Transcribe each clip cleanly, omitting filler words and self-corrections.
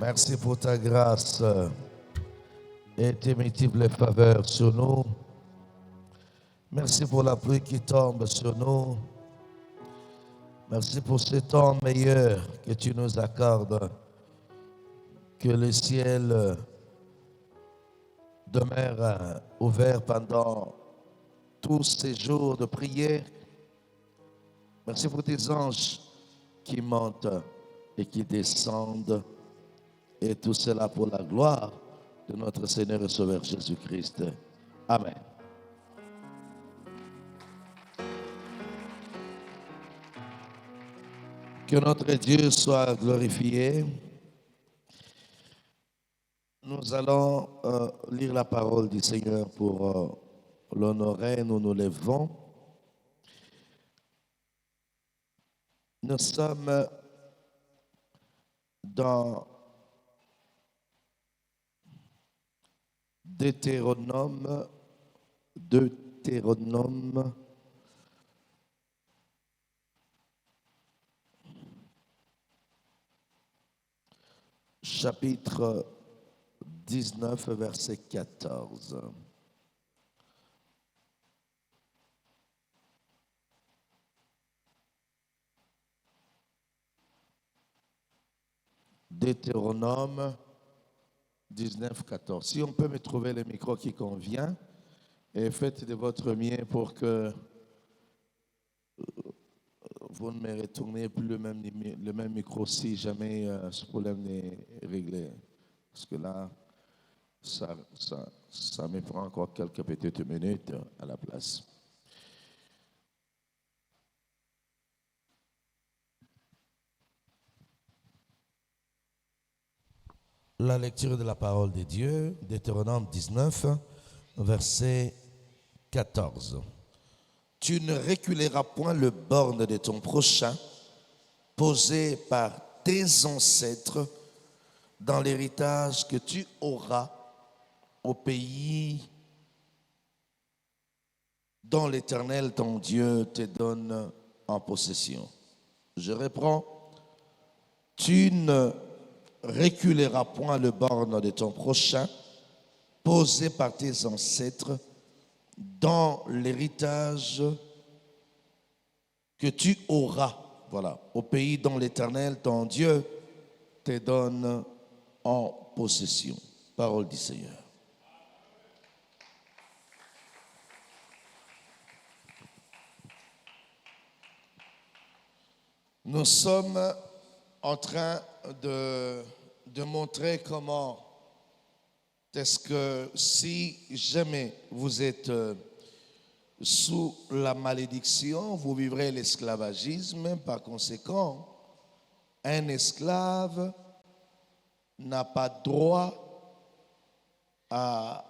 Merci pour ta grâce et tes multiples faveurs sur nous. Merci pour la pluie qui tombe sur nous. Merci pour ce temps meilleur que tu nous accordes. Que le ciel demeure ouvert pendant tous ces jours de prière. Merci pour tes anges qui montent et qui descendent. Et tout cela pour la gloire de notre Seigneur et Sauveur Jésus-Christ. Amen. Que notre Dieu soit glorifié. Nous allons lire la parole du Seigneur pour l'honorer. Nous nous levons. Nous sommes dans Deutéronome, chapitre 19, verset 14. Deutéronome 19, 14. Si on peut me trouver le micro qui convient, et faites de votre mieux pour que vous ne me retournez plus le même micro si jamais ce problème est réglé. Parce que là, ça me prend encore quelques petites minutes à la place. La lecture de la parole de Dieu, Deutéronome 19, verset 14. Tu ne reculeras point le borne de ton prochain, posé par tes ancêtres dans l'héritage que tu auras au pays dont l'Éternel ton Dieu te donne en possession. Je reprends. Tu ne reculeras point le borne de ton prochain, posé par tes ancêtres dans l'héritage que tu auras, voilà, au pays dont l'Éternel, ton Dieu, te donne en possession. Parole du Seigneur. Nous sommes en train de montrer comment est-ce que si jamais vous êtes sous la malédiction, vous vivrez l'esclavagisme. Par conséquent, un esclave n'a pas droit à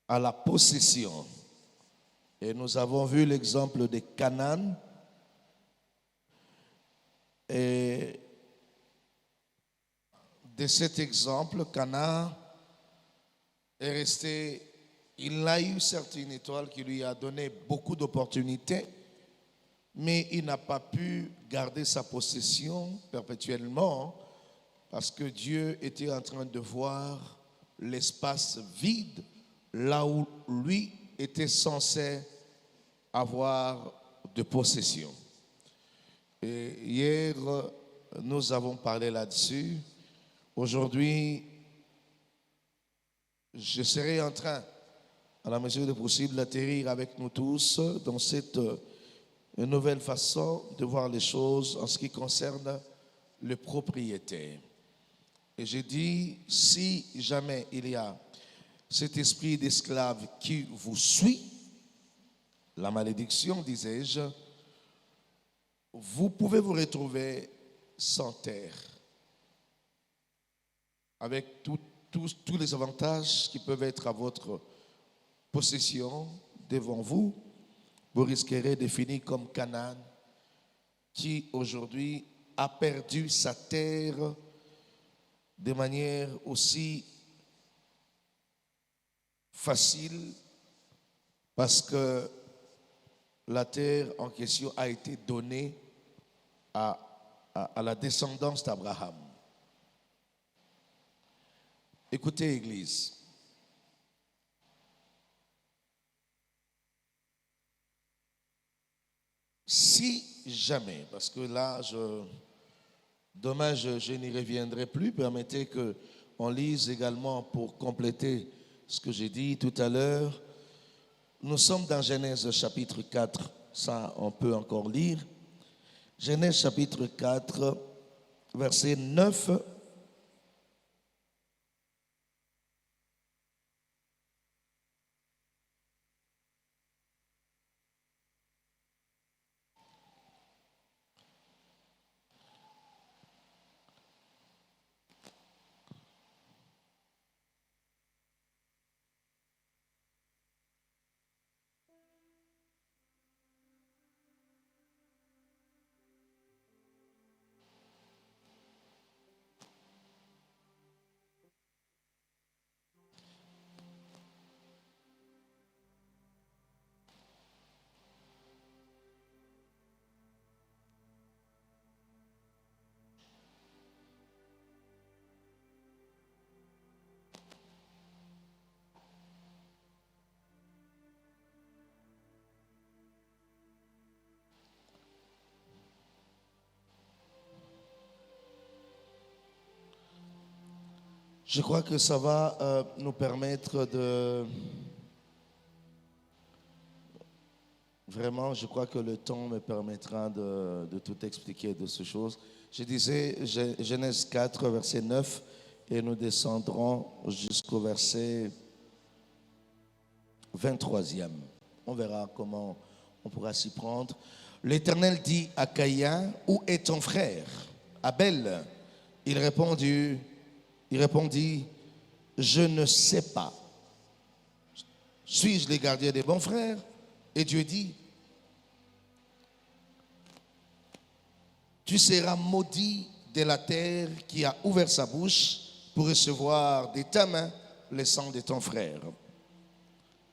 la possession. Et nous avons vu l'exemple de Canaan. Et de cet exemple, Canaan est resté, il a eu certes une étoile qui lui a donné beaucoup d'opportunités, mais il n'a pas pu garder sa possession perpétuellement parce que Dieu était en train de voir l'espace vide là où lui était censé avoir de possession. Et hier, nous avons parlé là-dessus. Aujourd'hui, je serai en train, à la mesure du possible, d'atterrir avec nous tous dans cette nouvelle façon de voir les choses en ce qui concerne le propriétaire. Et j'ai dit, si jamais il y a cet esprit d'esclave qui vous suit, la malédiction, disais-je, vous pouvez vous retrouver sans terre, avec tous les avantages qui peuvent être à votre possession devant vous. Vous risquerez de finir comme Canaan, qui aujourd'hui a perdu sa terre de manière aussi facile, parce que la terre en question a été donnée à, à la descendance d'Abraham. Écoutez, Église. Si jamais, parce que là, demain, je n'y reviendrai plus, permettez qu'on lise également pour compléter ce que j'ai dit tout à l'heure. Nous sommes dans Genèse chapitre 4, ça on peut encore lire. Genèse chapitre 4, verset 9. Je crois que ça va nous permettre de... Vraiment, je crois que le temps me permettra de tout expliquer de ces choses. Je disais Genèse 4, verset 9, et nous descendrons jusqu'au verset 23e. On verra comment on pourra s'y prendre. L'Éternel dit à Caïn, où est ton frère Abel? Il répondit, je ne sais pas. Suis-je le gardien des bons frères? Et Dieu dit, tu seras maudit de la terre qui a ouvert sa bouche pour recevoir de ta main le sang de ton frère.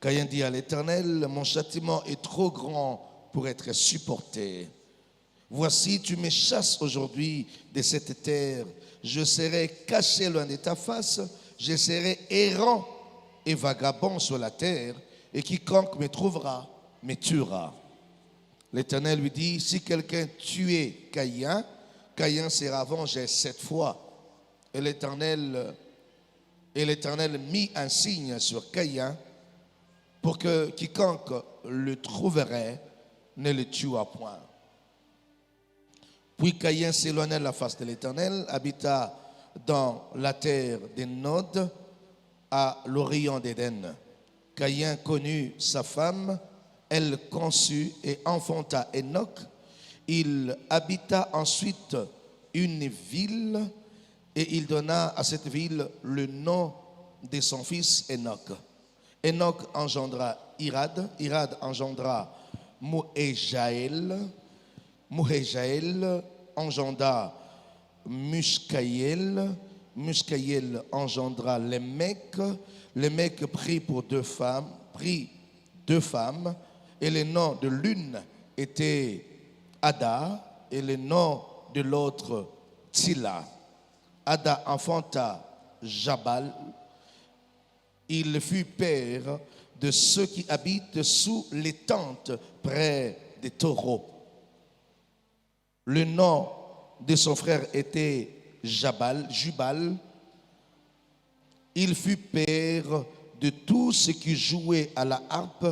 Caïn dit à l'Éternel, mon châtiment est trop grand pour être supporté. Voici, tu me chasses aujourd'hui de cette terre. Je serai caché loin de ta face. Je serai errant et vagabond sur la terre. Et quiconque me trouvera me tuera. L'Éternel lui dit, si quelqu'un tuait Caïn, Caïn sera vengé 7 fois. Et l'Éternel mit un signe sur Caïn pour que quiconque le trouverait ne le tuât point. Puis Caïn s'éloigna de la face de l'Éternel, habita dans la terre des Nod, à l'orient d'Éden. Caïn connut sa femme, elle conçut et enfanta Enoch. Il habita ensuite une ville et il donna à cette ville le nom de son fils Enoch. Enoch engendra Irad, Irad engendra Mouhéjaël, Mouhéjaël engendra Mushkaïel, Mushkaïel engendra Lémec, Lémec prit deux femmes, et le nom de l'une était Ada, et le nom de l'autre Tsila. Ada enfanta Jabal. Il fut père de ceux qui habitent sous les tentes près des taureaux. Le nom de son frère était Jubal. Il fut père de tous ceux qui jouaient à la harpe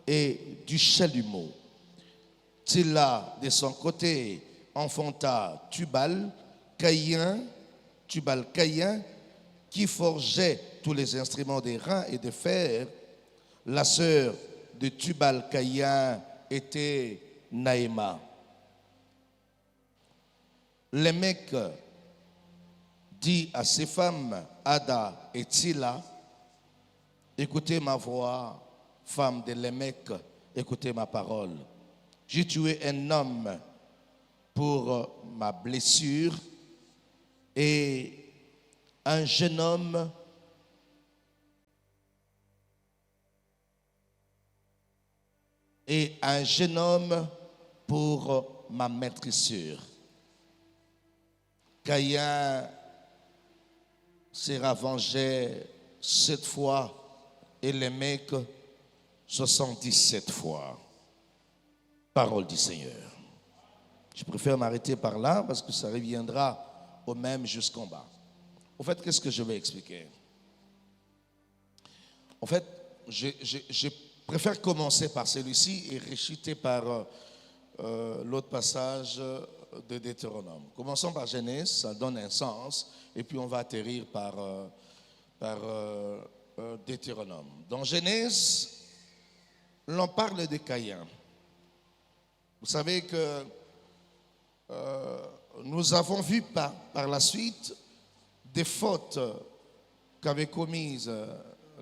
et du chalumeau. Tsila, de son côté, enfanta Tubal Caïn, qui forgeait tous les instruments de reins et de fer. La sœur de Tubal Caïn était Naïma. Lémec dit à ses femmes, Ada et Tsila, écoutez ma voix, femme de Lémec, écoutez ma parole. J'ai tué un homme pour ma blessure et un jeune homme pour ma maîtressure. Caïn sera vengé 7 fois et les mecs 77 fois. Parole du Seigneur. Je préfère m'arrêter par là parce que ça reviendra au même jusqu'en bas. En fait, qu'est-ce que je vais expliquer? En fait, je préfère commencer par celui-ci et rechuter par l'autre passage de Deutéronome. Commençons par Genèse, ça donne un sens, et puis on va atterrir par Deutéronome. Dans Genèse, l'on parle de Caïn. Vous savez que nous avons vu par la suite des fautes qu'avaient commises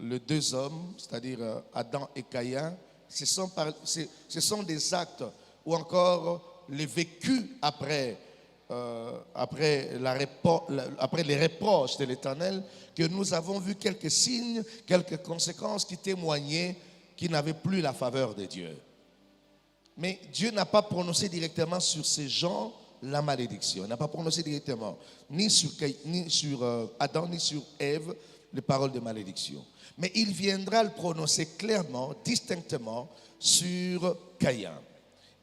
les deux hommes, c'est-à-dire Adam et Caïn. Ce sont des actes ou encore les vécus après les reproches de l'Éternel, que nous avons vu quelques signes, quelques conséquences qui témoignaient qu'ils n'avaient plus la faveur de Dieu. Mais Dieu n'a pas prononcé directement sur ces gens la malédiction. Il n'a pas prononcé directement ni sur Adam ni sur Ève les paroles de malédiction. Mais il viendra le prononcer clairement, distinctement sur Caïn.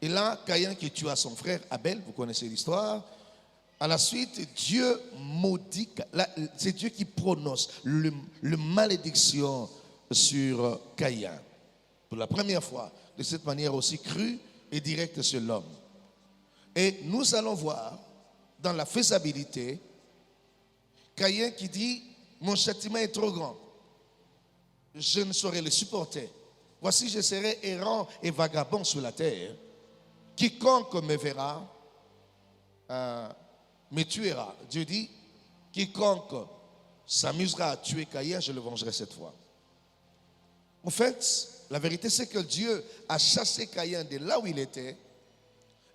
Et là, Caïn qui tua son frère Abel, vous connaissez l'histoire. À la suite, Dieu maudit, c'est Dieu qui prononce le malédiction sur Caïn. Pour la première fois, de cette manière aussi crue et directe sur l'homme. Et nous allons voir dans la faisabilité, Caïn qui dit, mon châtiment est trop grand, je ne saurais le supporter. Voici, je serai errant et vagabond sur la terre. Quiconque me verra me tuera. Dieu dit, quiconque s'amusera à tuer Caïn, je le vengerai cette fois. En fait, la vérité c'est que Dieu a chassé Caïn de là où il était.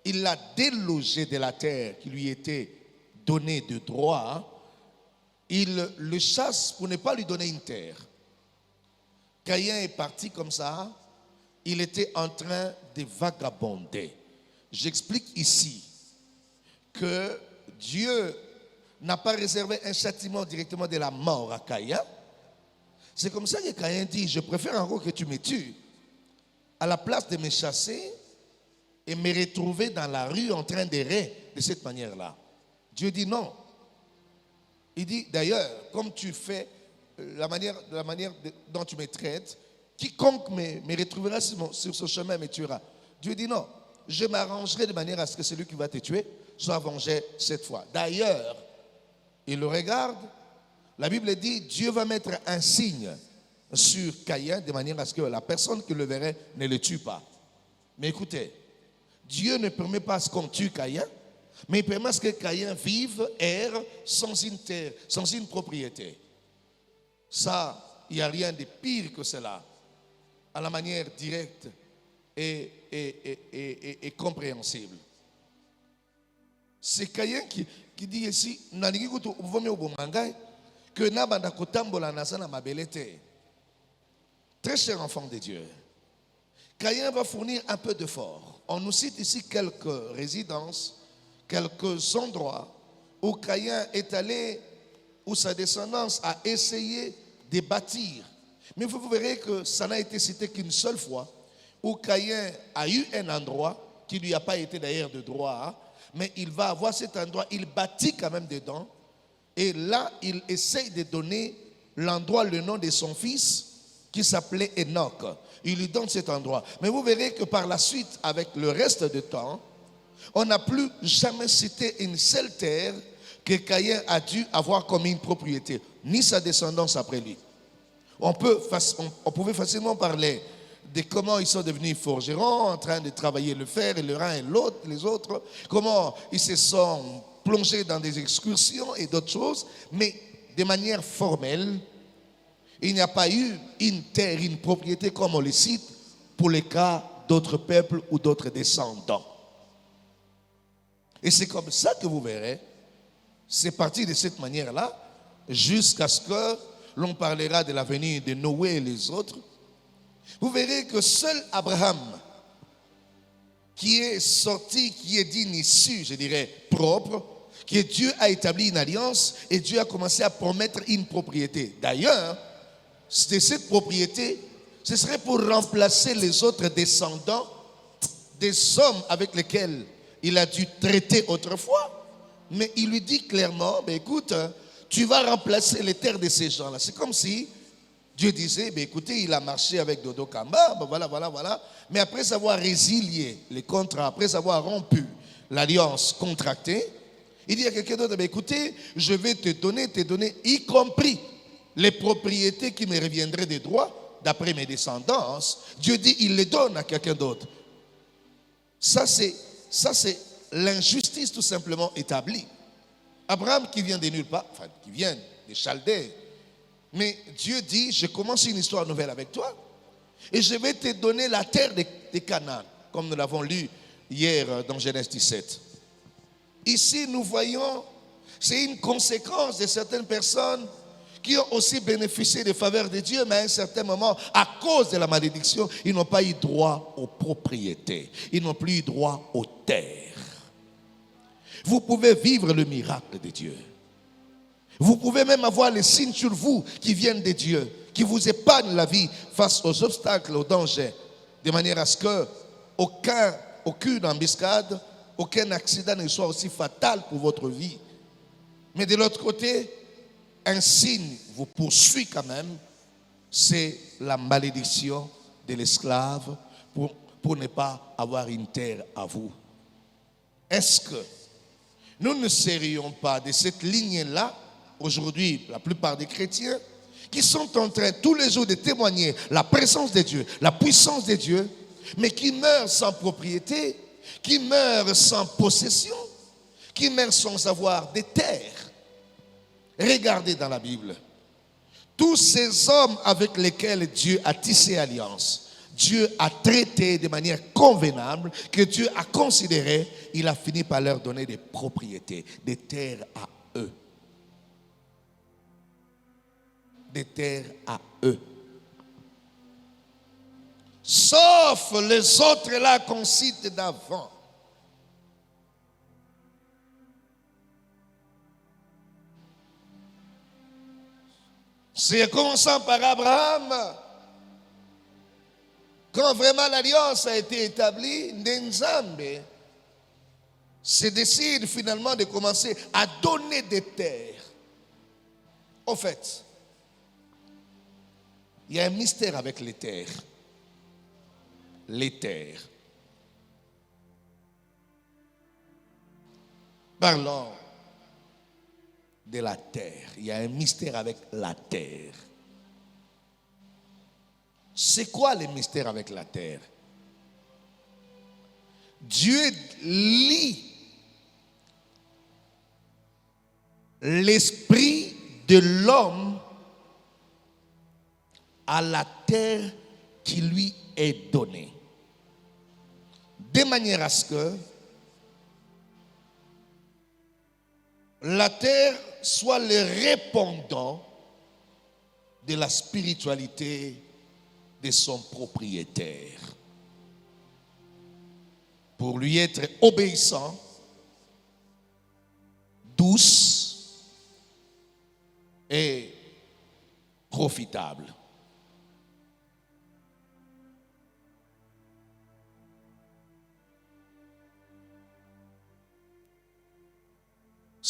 Il l'a délogé de la terre qui lui était donnée de droit. Il le chasse pour ne pas lui donner une terre. Caïn est parti comme ça. Il était en train de vagabonder. J'explique ici que Dieu n'a pas réservé un châtiment directement de la mort à Caïn. C'est comme ça que Caïn dit, je préfère encore que tu me tues à la place de me chasser et me retrouver dans la rue en train d'errer de cette manière-là. Dieu dit non. Il dit d'ailleurs, comme tu fais la manière dont tu me traites, quiconque me retrouvera sur ce chemin me tuera. Dieu dit non, je m'arrangerai de manière à ce que celui qui va te tuer soit vengé cette fois. D'ailleurs, il le regarde, la Bible dit, Dieu va mettre un signe sur Caïn de manière à ce que la personne qui le verrait ne le tue pas. Mais écoutez, Dieu ne permet pas ce qu'on tue Caïn, mais il permet ce que Caïn vive, erre, sans une terre, sans une propriété. Ça, il n'y a rien de pire que cela, à la manière directe et compréhensible. C'est Caïn qui dit ici, que nabanda kotambola nasana mabelete. Très cher enfant de Dieu, Caïn va fournir un peu d'effort. On nous cite ici quelques résidences, quelques endroits où Caïn est allé, où sa descendance a essayé de bâtir. Mais vous verrez que ça n'a été cité qu'une seule fois, où Caïn a eu un endroit qui ne lui a pas été d'ailleurs de droit, mais il va avoir cet endroit, il bâtit quand même dedans, et là il essaye de donner l'endroit, le nom de son fils, qui s'appelait Enoch. Il lui donne cet endroit. Mais vous verrez que par la suite, avec le reste du temps, on n'a plus jamais cité une seule terre que Caïn a dû avoir comme une propriété, ni sa descendance après lui. On pouvait facilement parler de comment ils sont devenus forgerons, en train de travailler le fer et le rein et les autres, comment ils se sont plongés dans des excursions et d'autres choses, mais de manière formelle, il n'y a pas eu une terre, une propriété comme on le cite pour les cas d'autres peuples ou d'autres descendants. Et c'est comme ça que vous verrez, c'est parti de cette manière-là, jusqu'à ce que l'on parlera de la venue de Noé et les autres. Vous verrez que seul Abraham, qui est sorti, qui est d'une issue, je dirais, propre, que Dieu a établi une alliance et Dieu a commencé à promettre une propriété. D'ailleurs, cette propriété, ce serait pour remplacer les autres descendants des hommes avec lesquels il a dû traiter autrefois. Mais il lui dit clairement, écoute, tu vas remplacer les terres de ces gens-là. C'est comme si Dieu disait, écoutez, il a marché avec Dodo Kamba, voilà. Mais après avoir résilié les contrats, après avoir rompu l'alliance contractée, il dit à quelqu'un d'autre, écoutez, je vais te donner, y compris les propriétés qui me reviendraient des droits, d'après mes descendants. Dieu dit, il les donne à quelqu'un d'autre. Ça, c'est l'injustice tout simplement établie. Abraham qui vient de nulle part, enfin qui vient des Chaldées, mais Dieu dit, je commence une histoire nouvelle avec toi et je vais te donner la terre de Canaan, comme nous l'avons lu hier dans Genèse 17. Ici, nous voyons, c'est une conséquence de certaines personnes qui ont aussi bénéficié des faveurs de Dieu, mais à un certain moment, à cause de la malédiction, ils n'ont pas eu droit aux propriétés. Ils n'ont plus eu droit aux terres. Vous pouvez vivre le miracle de Dieu. Vous pouvez même avoir les signes sur vous qui viennent de Dieu, qui vous épargnent la vie face aux obstacles, aux dangers, de manière à ce que aucune embuscade, aucun accident ne soit aussi fatal pour votre vie. Mais de l'autre côté, un signe vous poursuit quand même, c'est la malédiction de l'esclave pour ne pas avoir une terre à vous. Est-ce que nous ne serions pas de cette ligne-là, aujourd'hui, la plupart des chrétiens, qui sont en train tous les jours de témoigner la présence de Dieu, la puissance de Dieu, mais qui meurent sans propriété, qui meurent sans possession, qui meurent sans avoir de terre? Regardez dans la Bible, tous ces hommes avec lesquels Dieu a tissé alliance, Dieu a traité de manière convenable, que Dieu a considéré, il a fini par leur donner des propriétés, des terres à eux. Des terres à eux. Sauf les autres là qu'on cite d'avant. C'est commençant par Abraham. Quand vraiment l'alliance a été établie, Nzambe se décide finalement de commencer à donner des terres. Au fait, il y a un mystère avec les terres. Les terres. Parlons de la terre. Il y a un mystère avec la terre. C'est quoi le mystère avec la terre? Dieu lie l'esprit de l'homme à la terre qui lui est donnée. De manière à ce que la terre soit le répondant de la spiritualité de son propriétaire. Pour lui être obéissant, douce et profitable.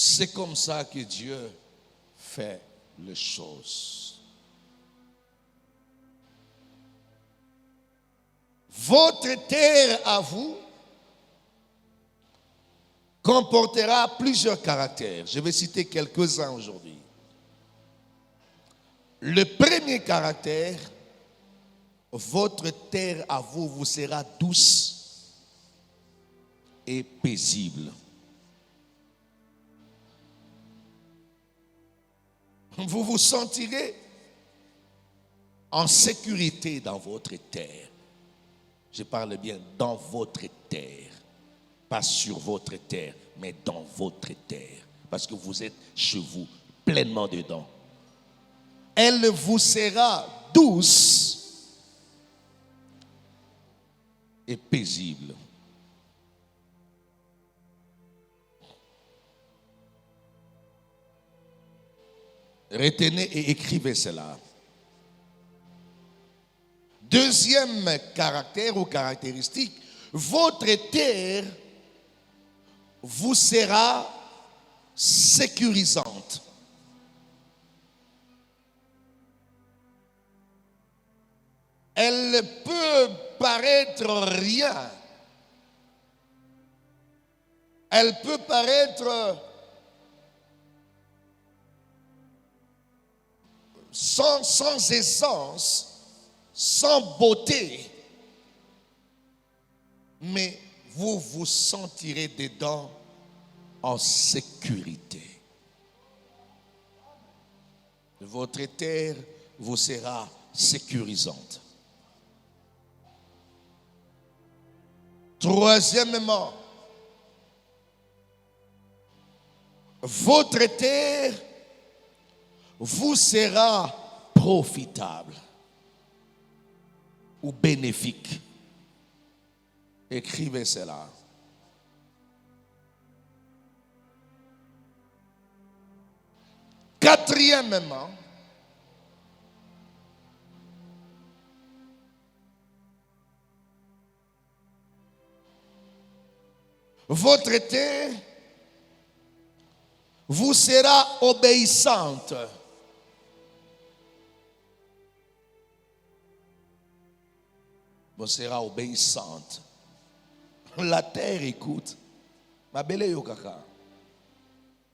C'est comme ça que Dieu fait les choses. Votre terre à vous comportera plusieurs caractères. Je vais citer quelques-uns aujourd'hui. Le premier caractère, votre terre à vous vous sera douce et paisible. Vous vous sentirez en sécurité dans votre terre. Je parle bien dans votre terre. Pas sur votre terre, mais dans votre terre. Parce que vous êtes chez vous, pleinement dedans. Elle vous sera douce et paisible. Retenez et écrivez cela. Deuxième caractère ou caractéristique, votre terre vous sera sécurisante. Elle peut paraître rien. Elle peut paraître sans essence, sans beauté, mais vous vous sentirez dedans en sécurité. Votre terre vous sera sécurisante. Troisièmement, votre terre vous sera profitable ou bénéfique. Écrivez cela. Quatrièmement, votre terre vous sera obéissante. Vous sera obéissante. La terre écoute. Ma belle yokaka.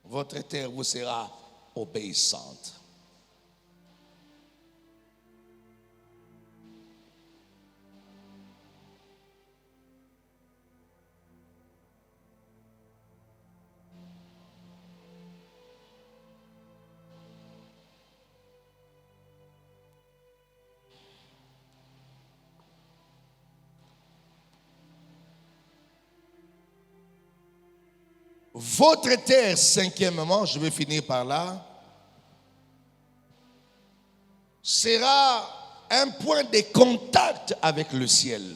Votre terre vous sera obéissante. Votre terre, cinquièmement, je vais finir par là, sera un point de contact avec le ciel.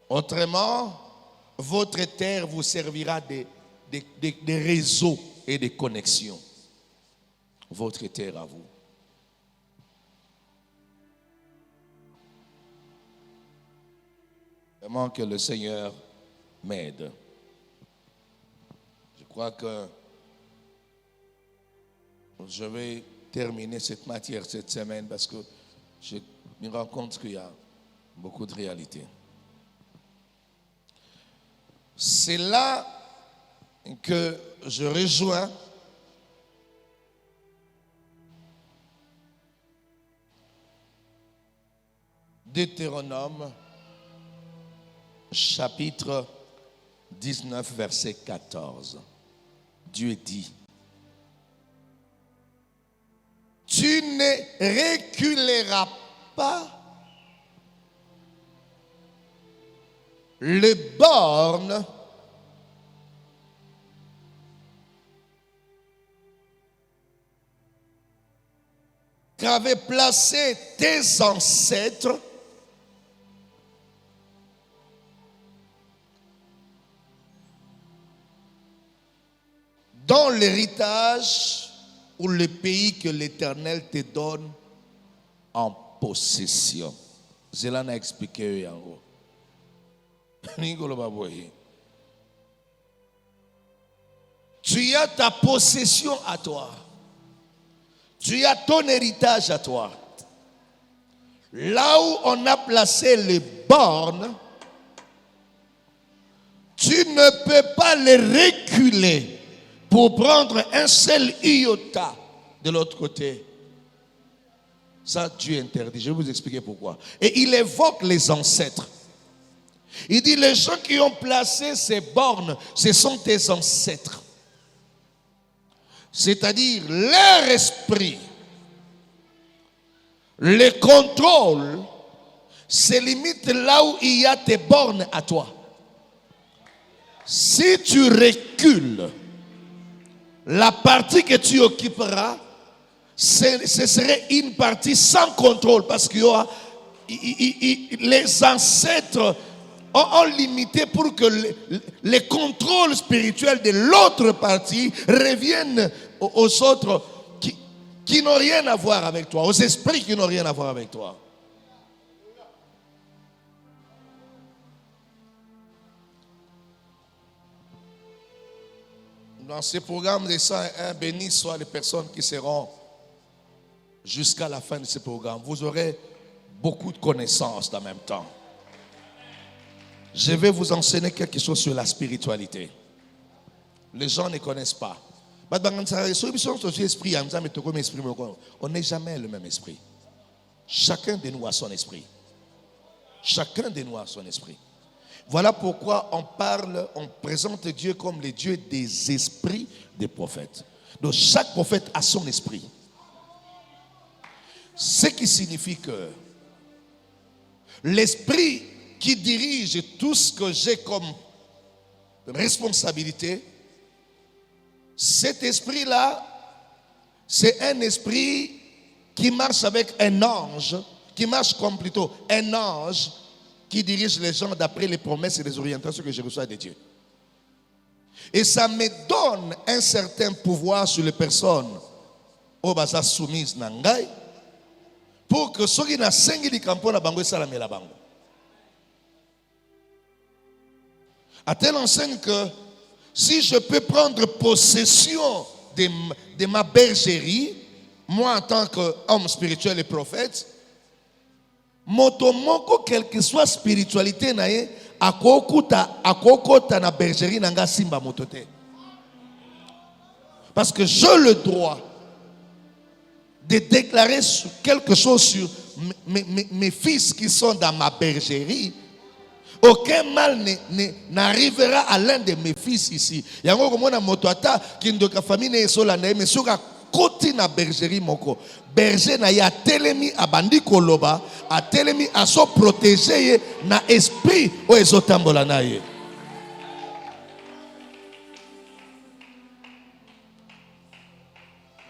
Autrement, votre terre vous servira des réseaux et des connexions. Votre terre à vous. Vraiment que le Seigneur m'aide. Je crois que je vais terminer cette matière cette semaine parce que je me rends compte qu'il y a beaucoup de réalités. C'est là que je rejoins Deutéronome chapitre 19, verset 14. Dieu dit, tu ne reculeras pas les bornes qu'avaient placées tes ancêtres dans l'héritage ou le pays que l'Éternel te donne en possession. Cela n'a expliqué en haut. Tu as ta possession à toi. Tu as ton héritage à toi. Là où on a placé les bornes, tu ne peux pas les reculer pour prendre un seul iota de l'autre côté. Ça, Dieu interdit. Je vais vous expliquer pourquoi. Et il évoque les ancêtres. Il dit, les gens qui ont placé ces bornes, ce sont tes ancêtres. C'est-à-dire, leur esprit, le contrôle, se limite là où il y a tes bornes à toi. Si tu recules, la partie que tu occuperas, ce serait une partie sans contrôle parce qu'il y aura, les ancêtres ont limité pour que les contrôles spirituels de l'autre partie reviennent aux autres qui n'ont rien à voir avec toi, aux esprits qui n'ont rien à voir avec toi. Dans ce programme des 101, bénis soient les personnes qui seront jusqu'à la fin de ce programme. Vous aurez beaucoup de connaissances en même temps. Je vais vous enseigner quelque chose sur la spiritualité. Les gens ne connaissent pas. On n'est jamais le même esprit. Chacun de nous a son esprit. Chacun de nous a son esprit. Voilà pourquoi on présente Dieu comme le Dieu des esprits des prophètes. Donc chaque prophète a son esprit. Ce qui signifie que l'esprit qui dirige tout ce que j'ai comme responsabilité, cet esprit-là, c'est un esprit qui marche avec un ange, qui marche comme plutôt un ange qui dirige les gens d'après les promesses et les orientations que je reçois de Dieu. Et ça me donne un certain pouvoir sur les personnes au basa soumises nangai pour que ceux qui n'ont pas de campo na bango salame la bango. À telle enseigne que si je peux prendre possession de ma bergerie, moi en tant qu'homme spirituel et prophète, motomoko quelle que soit spiritualité nae akokota na bergerie nanga simba motote. Parce que j'ai le droit de déclarer quelque chose sur mes fils qui sont dans ma bergerie. Aucun mal n'arrivera à l'un de mes fils ici. Yango komona moto ata kindoka famille esola na mais soka koti na bergerie moko. Berger na ya telemi abandi koloba, a telemi aso protéger na esprit o ezotambola na ye.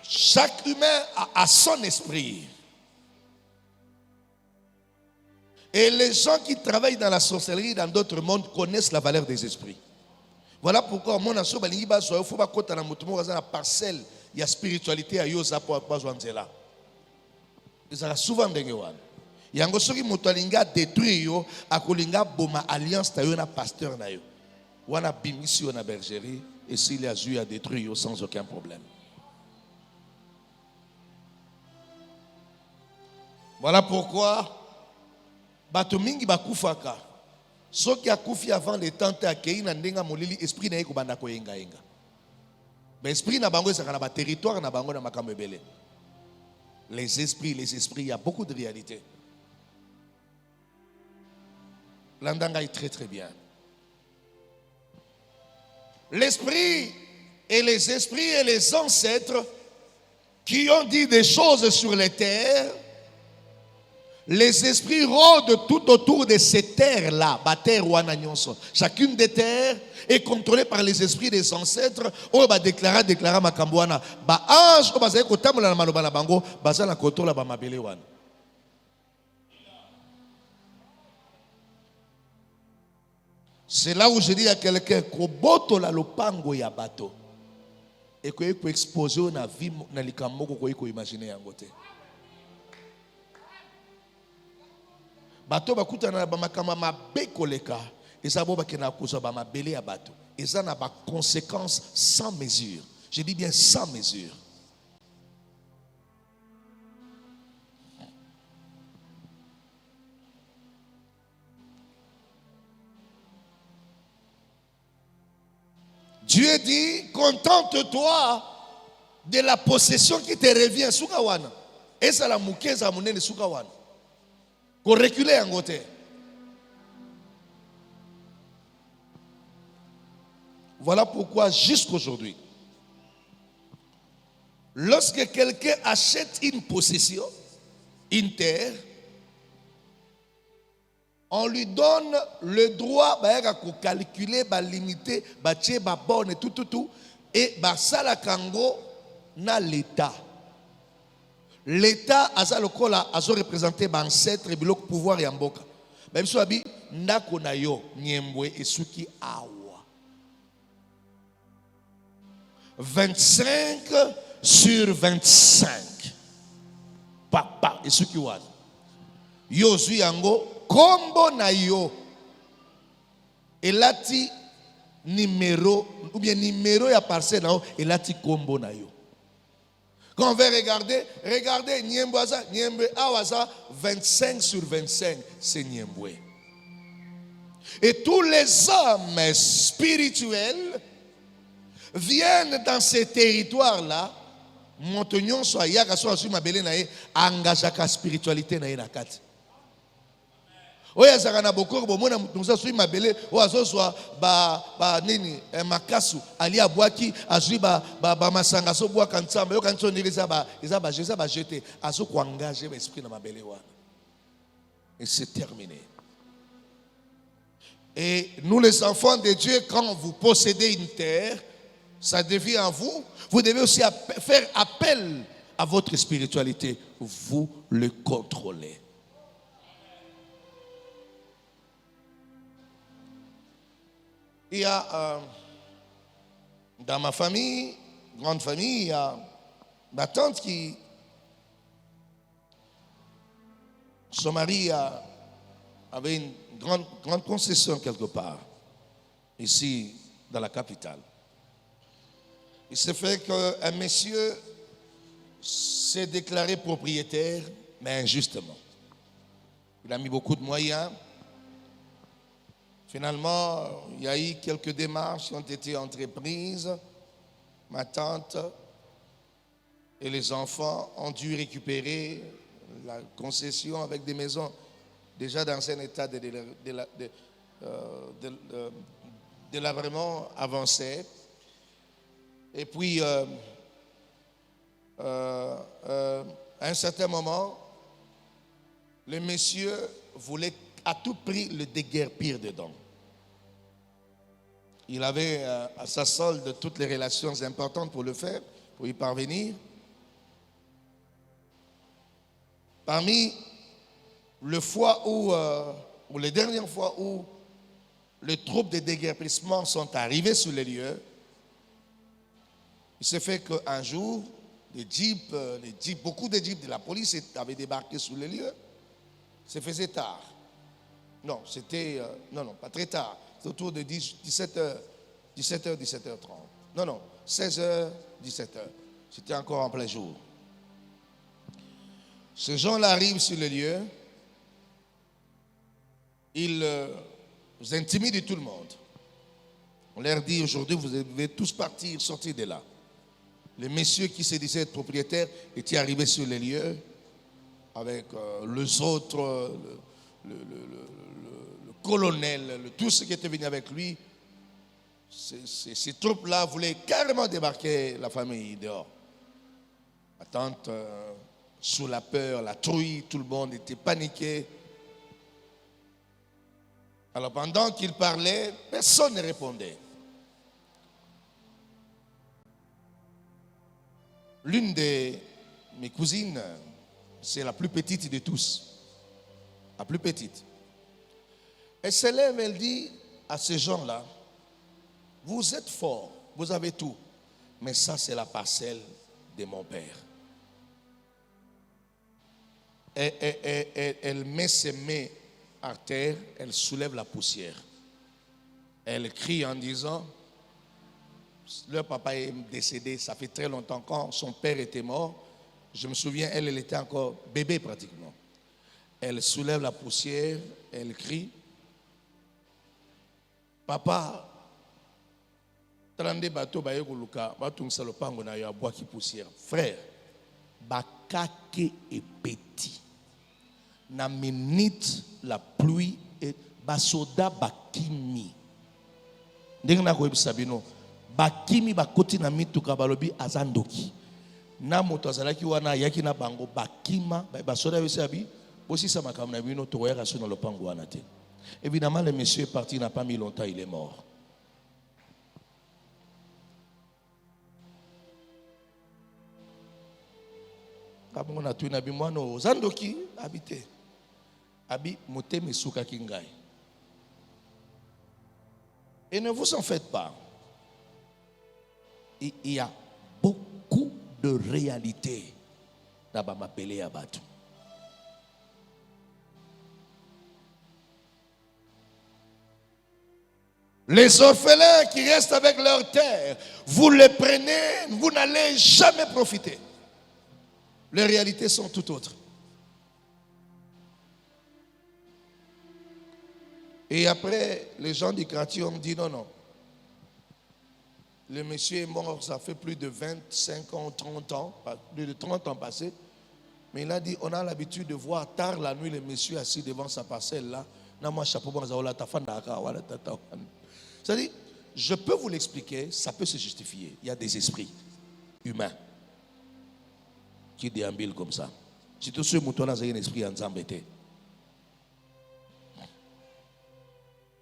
Chaque humain a son esprit. Et les gens qui travaillent dans la sorcellerie dans d'autres mondes connaissent la valeur des esprits. Voilà pourquoi mon asso balingi bazo faut ba kota na mutumo za na parcelle ya spiritualité ya yoza po bazwanzela. Ezala souvent ndenge wana. Yango soki mutu alinga détruire yo akolinga boma alliance ta yo na pasteur na yo. Wana bimisi yo na bergerie et s'il a joué à détruire yo sans aucun problème. Voilà pourquoi bato mingi bakufaka soki akufi avant le temps te akei na ndenga molili esprit na ye kobanda koyenga yenga. Mais esprit na bango ezaka na ba territoire na bango na makambo ebele. Les esprits, il y a beaucoup de réalité. L'andanga est très très bien. L'esprit et les esprits et les ancêtres qui ont dit des choses sur les terres. Les esprits rôdent tout autour de ces terres-là. Chacune des terres est contrôlée par les esprits des ancêtres. On va déclarer Makambouana. Ange, on va dire que la malobana bango, bazana koto la bamabele wan. C'est là où je dis à quelqu'un koboto la lopango ya bato. Et que peut exposer na vie na likamoko ko imaginer yangote. Bato bakutana na bamakama mabe koleka eza bo bakena kozo ba mabele ya bato eza na ba conséquences sans mesure. Je dis bien sans mesure. Dieu dit contente-toi de la possession qui te revient sukawana. Eza la mukeza munene sukawana. Qu'on recule en côté. Voilà pourquoi jusqu'aujourd'hui, lorsque quelqu'un achète une possession, une terre, on lui donne le droit de calculer, de limiter, de borne et tout, et ça la kango na l'État. L'État a représenté l'ancêtre et le pouvoir et mboka. Même si abi ndako na yo nyembwe esuki awa. 25 sur 25. Papa, et ce qui was. Yo zui yango, kombo na yo. Et lati numéro, ou bien numéro ya parcelle na yo, et lati kombo na yo. Quand on va regardez Niembwaza, Niembe Awaza, 25 sur 25, c'est Niembwe. Et tous les hommes spirituels viennent dans ces territoires-là, montignon soit yaka soit sur ma belé nae, engagaka spiritualité nae nakati. Oya zakana bokoro bomona mutunza sur ma belé, oazo soit ba nini makasu ali abwaki azui ba masanga so bwa kantsamba yo kanso nirisa ba jeter azo ko engager l'esprit na ma belé wana. Et c'est terminé. Et nous les enfants de Dieu, quand vous possédez une terre, ça devient à vous. Vous devez aussi faire appel à votre spiritualité. Vous le contrôlez. Il y a dans ma famille, grande famille, il y a ma tante qui, son mari avait une grande concession quelque part, ici dans la capitale. Il s'est fait qu'un monsieur s'est déclaré propriétaire, mais injustement. Il a mis beaucoup de moyens. Finalement, il y a eu quelques démarches qui ont été entreprises. Ma tante et les enfants ont dû récupérer la concession avec des maisons déjà dans un état de délabrement avancé. Et puis, à un certain moment, le monsieur voulait à tout prix le déguerpir dedans. Il avait à sa solde toutes les relations importantes pour le faire, pour y parvenir. Parmi les fois ou les dernières fois où les troupes de déguerpissement sont arrivées sur les lieux, il s'est fait qu'un jour, beaucoup de jeeps de la police avaient débarqué sur les lieux. Ça faisait tard. Non, c'était... non, pas très tard. C'était autour de 17h, 17h30. Non, 16h, 17h. C'était encore en plein jour. Ces gens-là arrivent sur le lieu. Ils intimident tout le monde. On leur dit aujourd'hui, vous devez tous partir, sortir de là. Les messieurs qui se disaient être propriétaires étaient arrivés sur les lieux avec les autres, le colonel, tout ce qui était venu avec lui. Ces troupes-là voulaient carrément débarquer la famille dehors. Ma tante, sous la peur, la trouille, tout le monde était paniqué. Alors pendant qu'il parlait, personne ne répondait. L'une de mes cousines, c'est la plus petite de tous. La plus petite. Elle se lève, elle dit à ces gens-là, vous êtes forts, vous avez tout, mais ça c'est la parcelle de mon père. Elle met ses mains à terre, elle soulève la poussière. Elle crie en disant, leur papa est décédé, ça fait très longtemps quand son père était mort. Je me souviens, elle était encore bébé pratiquement. Elle soulève la poussière, elle crie, papa, 32 bateaux bayekoluka, batungisa lopango na yo abwaki poussière. Frère, bakake et petit. Na minute la pluie et basoda bakimi. Ndenge na koyebisa bino, bakimi bakoti na mituka balobi azandoki. Na moto azalaki wana yaki na bango bakima, basoda yosabi, aussi ça makambo na bino to koyaka so na lopango wana te. Évidemment, le monsieur est parti, il n'a pas mis longtemps, il est mort. On a tout nabi moano zandoki habité. Abi moteme suka kingai. Et ne vous en faites pas. il y a beaucoup de réalités dans m'appeler à Batou. Les orphelins qui restent avec leur terre, vous les prenez, vous n'allez jamais profiter. Les réalités sont tout autres. Et après, les gens du quartier ont dit non. Le monsieur est mort, ça fait plus de 25 ans, 30 ans, plus de 30 ans passés. Mais il a dit, on a l'habitude de voir tard la nuit le monsieur assis devant sa parcelle là. C'est-à-dire, je peux vous l'expliquer, ça peut se justifier. Il y a des esprits humains qui déambulent comme ça. Si tout ce mouton a un esprit en zambété.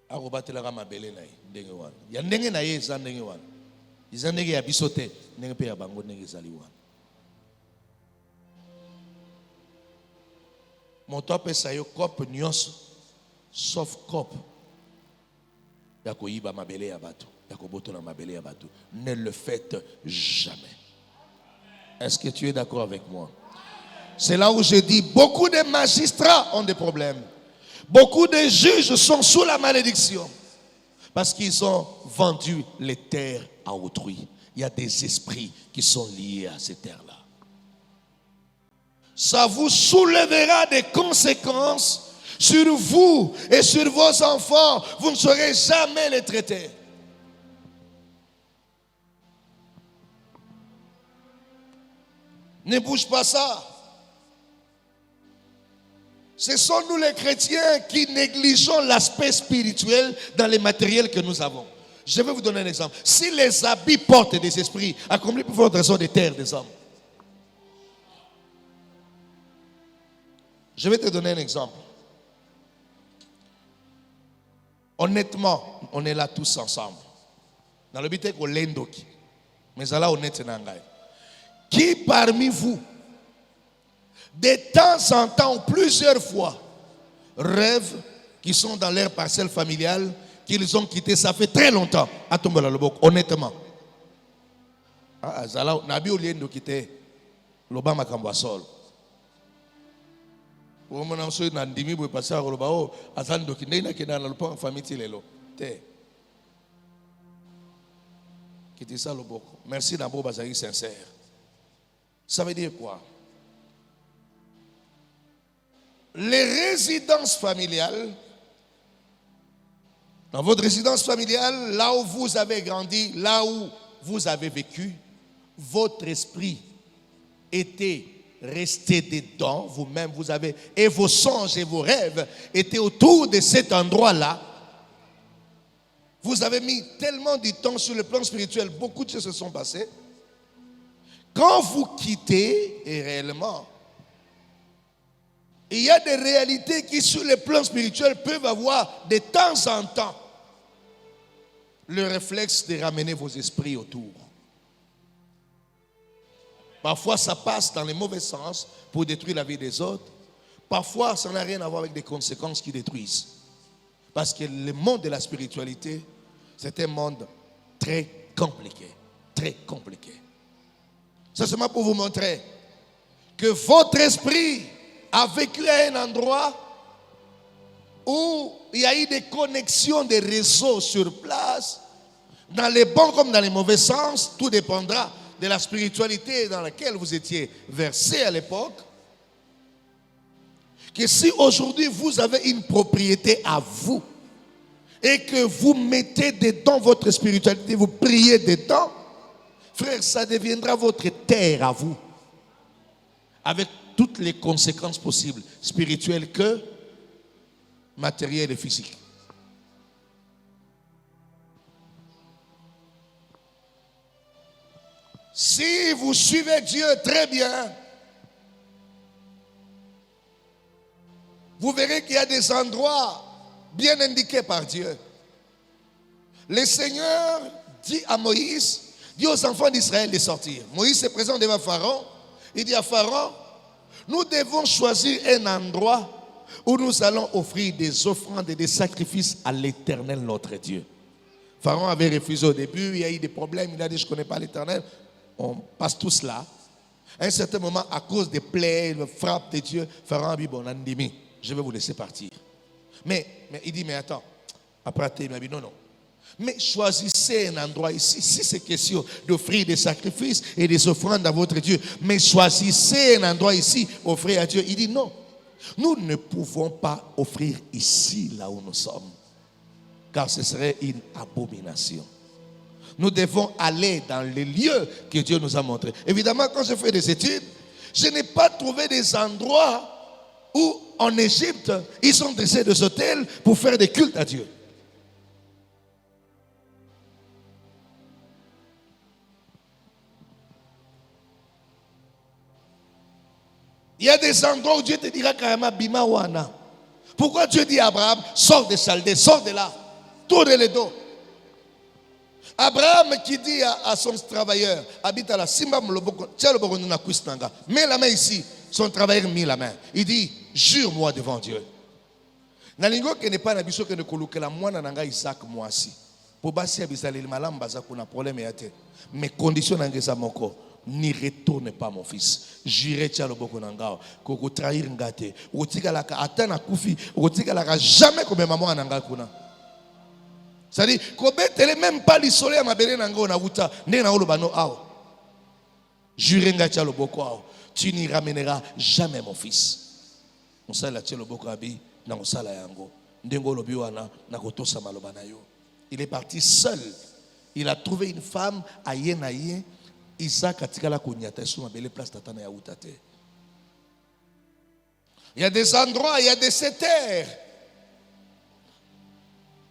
Il y a ndenge na ye za ndenge wana. Iza ndenge ya bisote, ndenge pe ya bango ndenge zali wana. Moto apesa yo kope nyonso sauf kope ya koyiba mabele ya bato, ya kobotola mabele ya bato. Ne le faites jamais. Est-ce que tu es d'accord avec moi? C'est là où je dis beaucoup de magistrats ont des problèmes. Beaucoup de juges sont sous la malédiction parce qu'ils ont vendu les terres à autrui. Il y a des esprits qui sont liés à ces terres-là. Ça vous soulèvera des conséquences sur vous et sur vos enfants. Vous ne saurez jamais les traiter. Ne bouge pas ça. Ce sont nous les chrétiens qui négligeons l'aspect spirituel dans les matériels que nous avons. Je vais vous donner un exemple. Si les habits portent des esprits, à combien pour votre raison des terres des hommes? Je vais te donner un exemple. Honnêtement, on est là tous ensemble. Dans le but qu'on l'endoki. Mais là, honnête, qui parmi vous, de temps en temps, plusieurs fois, rêvent qu'ils sont dans leur parcelle familiale, qu'ils ont quitté, ça fait très longtemps, à Tombola Lobok, honnêtement. Ah, Zala, Nabi Oliendo quitté, l'Obama Kambouasol. Au moment où on a dit, on passer à Rolobao, Azan Dokine, qui est dans le pont en famille, Tilelo. Qui dit ça, Lobok. Merci d'abord, Bazari sincère. Ça veut dire quoi? Les résidences familiales, dans votre résidence familiale, là où vous avez grandi, là où vous avez vécu, votre esprit était resté dedans, vous-même, vous avez, et vos songes et vos rêves étaient autour de cet endroit-là. Vous avez mis tellement de temps sur le plan spirituel, beaucoup de choses se sont passées. Quand vous quittez, et réellement, il y a des réalités qui, sur le plan spirituel, peuvent avoir de temps en temps le réflexe de ramener vos esprits autour. Parfois, ça passe dans les mauvais sens pour détruire la vie des autres. Parfois, ça n'a rien à voir avec des conséquences qui détruisent. Parce que le monde de la spiritualité, c'est un monde très compliqué. Très compliqué. C'est seulement pour vous montrer que votre esprit a vécu à un endroit où il y a eu des connexions, des réseaux sur place, dans les bons comme dans les mauvais sens. Tout dépendra de la spiritualité dans laquelle vous étiez versé à l'époque. Que si aujourd'hui vous avez une propriété à vous et que vous mettez dedans votre spiritualité, vous priez dedans, frère, ça deviendra votre terre à vous, avec toutes les conséquences possibles, spirituelles que matérielles et physiques. Si vous suivez Dieu très bien, vous verrez qu'il y a des endroits bien indiqués par Dieu. Le Seigneur dit à Moïse, dit aux enfants d'Israël de sortir. Moïse se présente devant Pharaon. Il dit à Pharaon, nous devons choisir un endroit où nous allons offrir des offrandes et des sacrifices à l'Éternel notre Dieu. Pharaon avait refusé au début, il y a eu des problèmes, il a dit je ne connais pas l'Éternel. On passe tous là. À un certain moment, à cause des plaies, de frappes de Dieu, Pharaon a dit bon, je vais vous laisser partir. Mais il dit mais attends, après il m'a dit non. Mais choisissez un endroit ici. Si c'est question d'offrir des sacrifices et des offrandes à votre Dieu, mais choisissez un endroit ici, offrir à Dieu. Il dit non. Nous ne pouvons pas offrir ici, là où nous sommes, car ce serait une abomination. Nous devons aller dans les lieux que Dieu nous a montrés. Évidemment, quand je fais des études, je n'ai pas trouvé des endroits où, en Égypte, ils ont dressé des hôtels pour faire des cultes à Dieu. Il y a des endroits où Dieu te dira carrément Bima Wana. Pourquoi Dieu dit à Abraham, sors de Chaldée, sors de là, tourne les dos. Abraham qui dit à son travailleur, habite à la Simba Mloboko, tiens le Boko na Kustanga, mets la main ici, son travailleur met la main. Il dit, jure-moi devant Dieu. Nalingo qui n'est pas n'abiso que ne koluke la moine nanga Isaac moi si. Pour basi abisali le malam baza kuna problème yate. Mais condition n'angeza moko. N'y retourne pas mon fils. J'irai tia le boko nanga. Koko trahir ngate. Otika la ka atana kufi. Otika la ka jamais comme maman nanga kuna. C'est-à-dire, Kobetele même pas l'isolé à ma belle nanga na wuta. Ne na olo bano ao. J'irai ngate le boko ao. Tu n'y ramèneras jamais mon fils. On sait la tia le boko abi. Na on sala yango. Ndengo lobi wana na kotosa maloba na yo. Il est parti seul. Il a trouvé une femme à Yenaye. Isaac a tiré la cognata sur ma belle place tatana ya utate. Il y a des endroits, il y a des terres.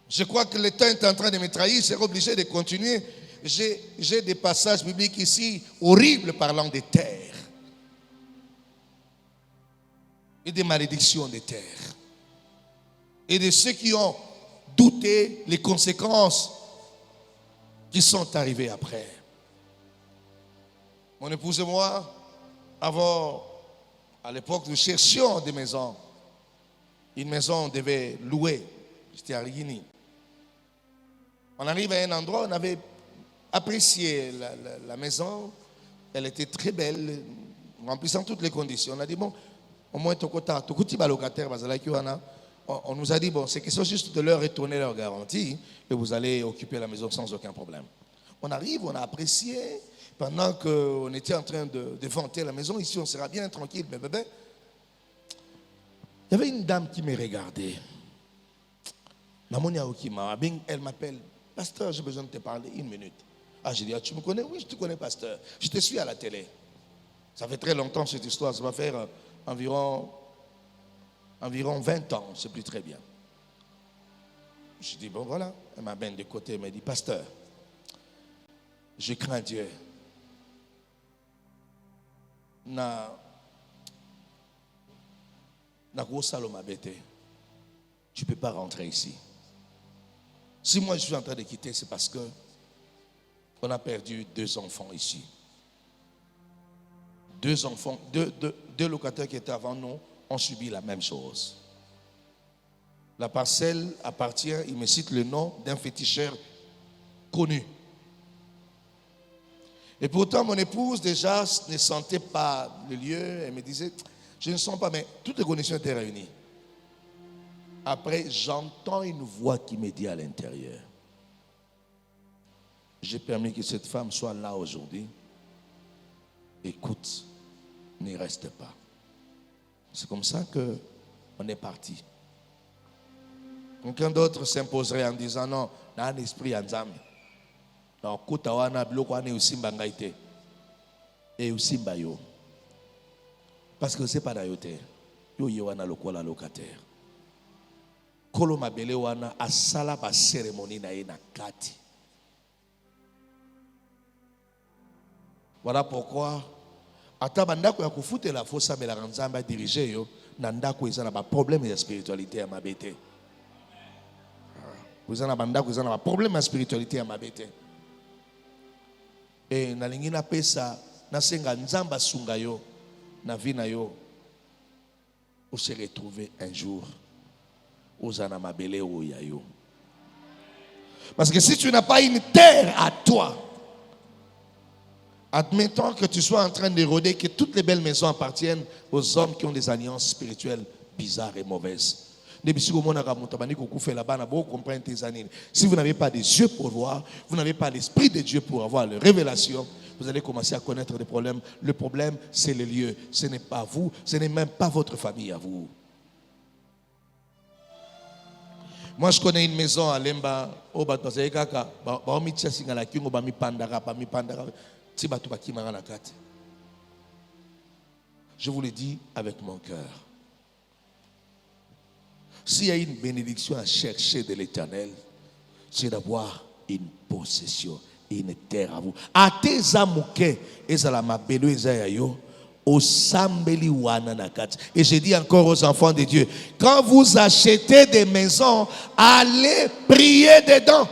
Je crois que le temps est en train de me trahir, je serai obligé de continuer. J'ai des passages bibliques ici horribles parlant des terres. Et des malédictions des terres. Et de ceux qui ont douté les conséquences qui sont arrivées après. Mon épouse et moi, à l'époque, nous cherchions des maisons. Une maison, on devait louer. J'étais à Rigini. On arrive à un endroit, on avait apprécié la maison. Elle était très belle, remplissant toutes les conditions. On a dit, bon, au moins, on nous a dit, bon, c'est question juste de leur retourner leur garantie et vous allez occuper la maison sans aucun problème. On arrive, on a apprécié. Pendant qu'on était en train de vanter la maison, ici on sera bien tranquille, mais bébé. Il y avait une dame qui me regardait. Elle m'appelle, pasteur, j'ai besoin de te parler une minute. Ah, j'ai dit, ah, tu me connais? Oui, je te connais, pasteur. Je te suis à la télé. Ça fait très longtemps cette histoire, ça va faire environ 20 ans, je ne sais plus très bien. Je dis, bon voilà, elle m'a bien de côté, elle m'a dit, pasteur, je crains Dieu. Na tu ne peux pas rentrer ici. Si moi je suis en train de quitter, c'est parce que on a perdu 2 enfants ici. 2 enfants, deux locataires qui étaient avant nous ont subi la même chose. La parcelle appartient, il me cite le nom d'un féticheur connu. Et pourtant, mon épouse déjà ne sentait pas le lieu. Elle me disait, je ne sens pas, mais toutes les conditions étaient réunies. Après, j'entends une voix qui me dit à l'intérieur, j'ai permis que cette femme soit là aujourd'hui. Écoute, n'y reste pas. C'est comme ça qu'on est parti. Quelqu'un d'autre s'imposerait en disant, non, il y a un esprit en Zambie. Donc, kotawana bloko ane usimba ngaite. Et usimba yo. Parce que c'est pas d'ayote. Yo yewana lokola locataire. Kolo mabele wana asala ba cérémonie na ye na kati. Voilà pourquoi ata bandako ya kufutela fosa bela nzamba diriger yo na ndako ezana ba problème de spiritualité ya mabete. Vous en avez bandako ezana ba problème de spiritualité ya mabete. Et na lingi na pesa na senga nzamba sunga yo na vina yo on se retrouver un jour aux anamabele oya yo. Parce que si tu n'as pas une terre à toi, admettons que tu sois en train d'éroder, que toutes les belles maisons appartiennent aux hommes qui ont des alliances spirituelles bizarres et mauvaises. Si vous n'avez pas des yeux pour voir, vous n'avez pas l'esprit de Dieu pour avoir la révélation, vous allez commencer à connaître des problèmes. Le problème, c'est le lieu. Ce n'est pas vous, ce n'est même pas votre famille à vous. Moi, je connais une maison à Lemba. Je vous le dis avec mon cœur. S'il y a une bénédiction à chercher de l'Éternel, c'est d'avoir une possession, une terre à vous. Et je dis encore aux enfants de Dieu, quand vous achetez des maisons, allez prier dedans.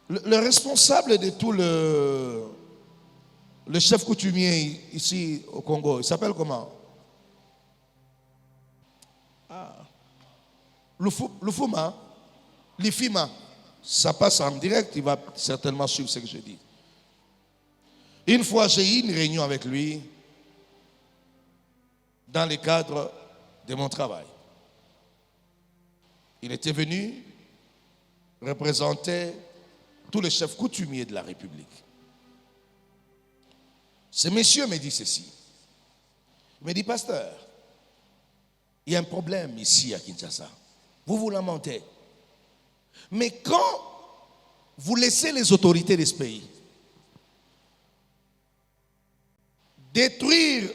Le responsable de tout le chef coutumier ici au Congo, il s'appelle comment? Lufuma, Lifima. Ça passe en direct, il va certainement suivre ce que je dis. Une fois, j'ai eu une réunion avec lui dans le cadre de mon travail. Il était venu représenter tous les chefs coutumiers de la République. Ce monsieur me dit ceci. Il me dit, pasteur, il y a un problème ici à Kinshasa. Vous vous lamentez. Mais quand vous laissez les autorités de ce pays détruire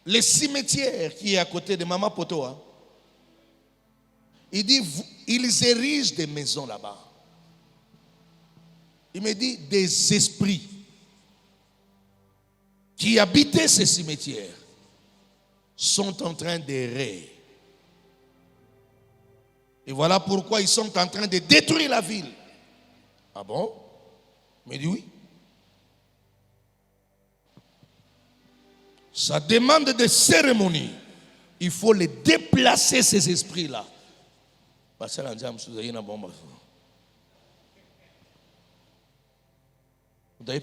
les cimetières qui est à côté de Mama Potoa, il dit, ils érigent des maisons là-bas. Il me dit, des esprits qui habitaient ces cimetières sont en train d'errer. Et voilà pourquoi ils sont en train de détruire la ville. Ah bon? Il me dit oui. Ça demande des cérémonies. Il faut les déplacer, ces esprits-là. Il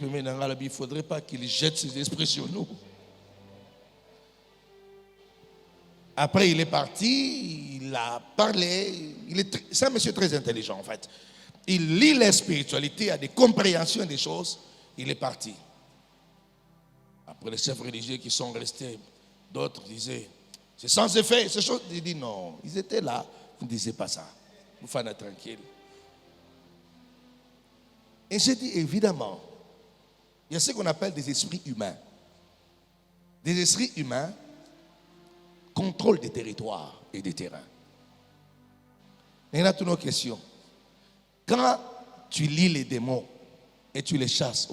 ne faudrait pas qu'il jette ses esprits sur nous. Après, il est parti, il a parlé. C'est un monsieur très intelligent, en fait. Il lit la spiritualité, a des compréhensions des choses. Il est parti. Après, les chefs religieux qui sont restés, d'autres disaient, c'est sans effet, ces choses. Il dit non, ils étaient là, vous ne disiez pas ça. Vous faites tranquille. Et j'ai dit, évidemment, il y a ce qu'on appelle des esprits humains. Des esprits humains contrôlent des territoires et des terrains. Maintenant, toutes nos questions. Quand tu lis les démons et tu les chasses,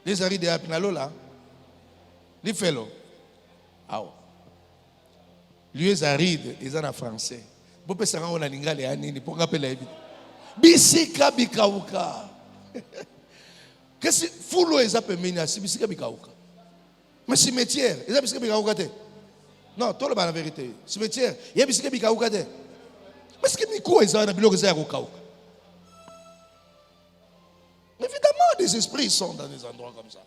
les ari de apinalola, les fellow. Les arides, ils sont en français. Vous pouvez savoir on a l'ingale et anini pour rappeler. Bisika bikauka. Qu'est-ce que foulo les appelle menace bisika bikauka. Mais cimetière, ils appellent bisika bikauka te. Non, tout le la vérité. Cimetière, il y a bisika bikauka te. Mais ce que miko ils ont bilo que c'est akauka. Évidemment, des esprits sont dans des endroits comme ça.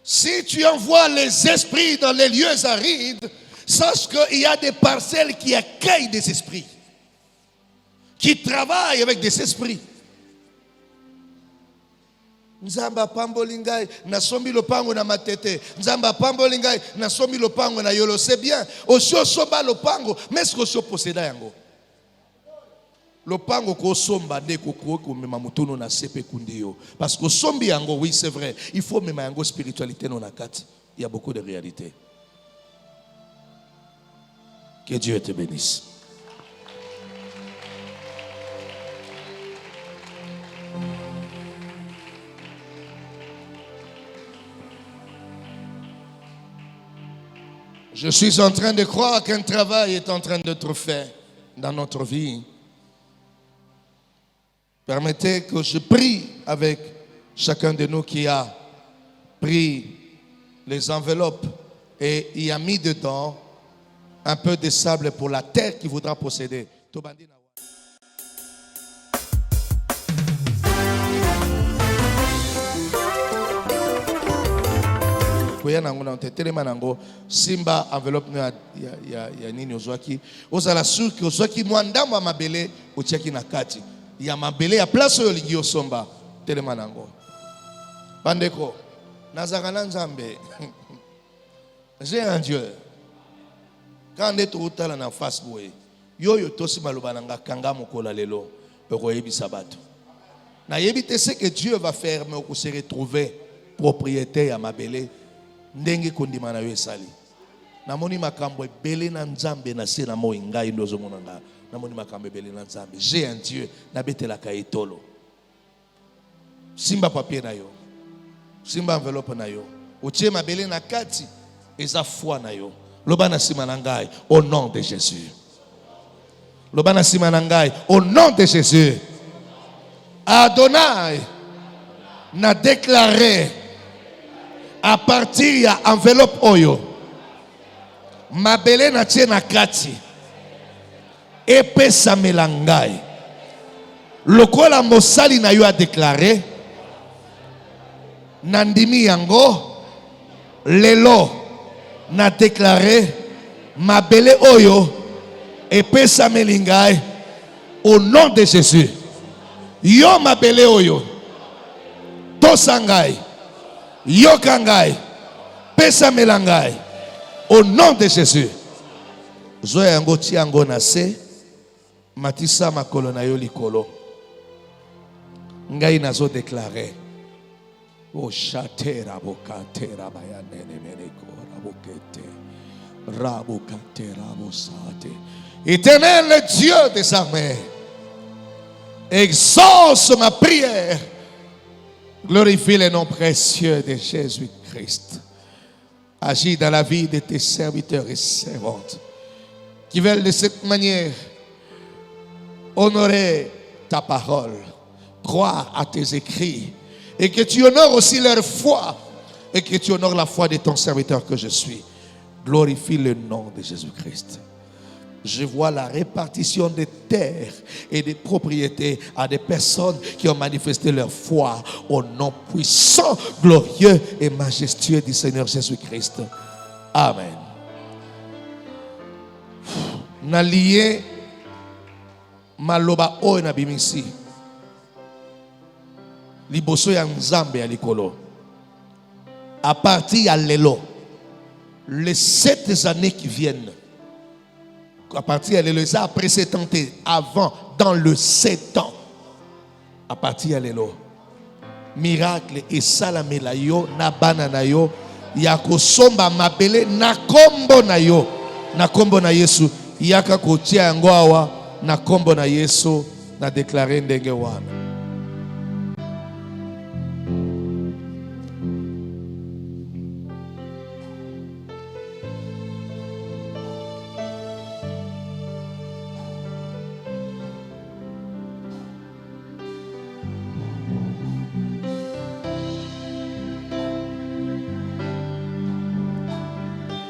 Si tu envoies les esprits dans les lieux arides, sache qu'il y a des parcelles qui accueillent des esprits, qui travaillent avec des esprits. Nzamba pambolingai na sombi lopango na matete. Nzamba pambolingai na sombi lopango na yolo. C'est bien. Osio soba lopango, mais ce que osio posséda yango. Lopango ko somba de ko ko mema mutono na sepe kundio. Parce que sombi yango, oui c'est vrai. Il faut mema yango spiritualité non akati. Il y a beaucoup de réalités. Que Dieu te bénisse. Je suis en train de croire qu'un travail est en train d'être fait dans notre vie. Permettez que je prie avec chacun de nous qui a pris les enveloppes et y a mis dedans un peu de sable pour la terre qu'il voudra posséder. Simba enveloppe ya nini ozwaki ozala suki ozwaki mwandamba mabele otiaki na kati ya mabele ya place oyo lingi osomba telema nango bandeko nazaka na nzambe j'ai un Dieu quand est utala na face boye yoyo tosi maloba nanga kanga mokola lelo okoyebisa bato na yebite ce que Dieu va faire mais on se retrouver propriétaire ya mabele ndenge kondima na yo esali namoni makambo ebele na nzambe na se na moi ngai ndozo monanga namoni makambo ebele na nzambe j'ai un Dieu na betelaka etolo simba papier na yo simba enveloppe na yo otie mabele na kati eza foi na yo loba na sima na ngai au nom de Jésus loba na sima na ngai au nom de Jésus Adonai n'a déclaré à partir ya enveloppe oyo mabele na tie na kati epesa melangai lokola mosali na yo a déclaré nandimi yango lelo na déclaré mabele oyo epesa melangai au nom de Jésus yo mabele oyo tosangai yokangai pesa melangai au nom de Jésus zoya yango tiango na se matisa makolo na yo likolo ngai nazo déclarer o shatera bokatera bayanene meneko rabokete rabokatera bosate Éternel le Dieu des armées exauce ma prière. Glorifie le nom précieux de Jésus-Christ. Agis dans la vie de tes serviteurs et servantes qui veulent de cette manière honorer ta parole, croire à tes écrits et que tu honores aussi leur foi et que tu honores la foi de ton serviteur que je suis. Glorifie le nom de Jésus-Christ. Je vois la répartition des terres et des propriétés à des personnes qui ont manifesté leur foi au nom puissant, glorieux et majestueux du Seigneur Jésus-Christ. Amen. Nalié maloba o na bimisi. Liboso ya nzambe ya likolo. À partir de lelo, les 7 années qui viennent, à partir de l'élo, après 7 ans, avant, dans le 7 ans, à partir de l'élo, miracle et salamela yo, na banana yo, yako somba mabele, na kombo na Yesu, yaka kotia yango awa, na kombo na Yesu, na déclaré ndenge wana.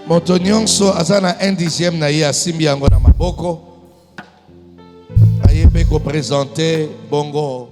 Moto nyonso azana 1/10 na ye asimbi yango na maboko ayebe ko présenter bongo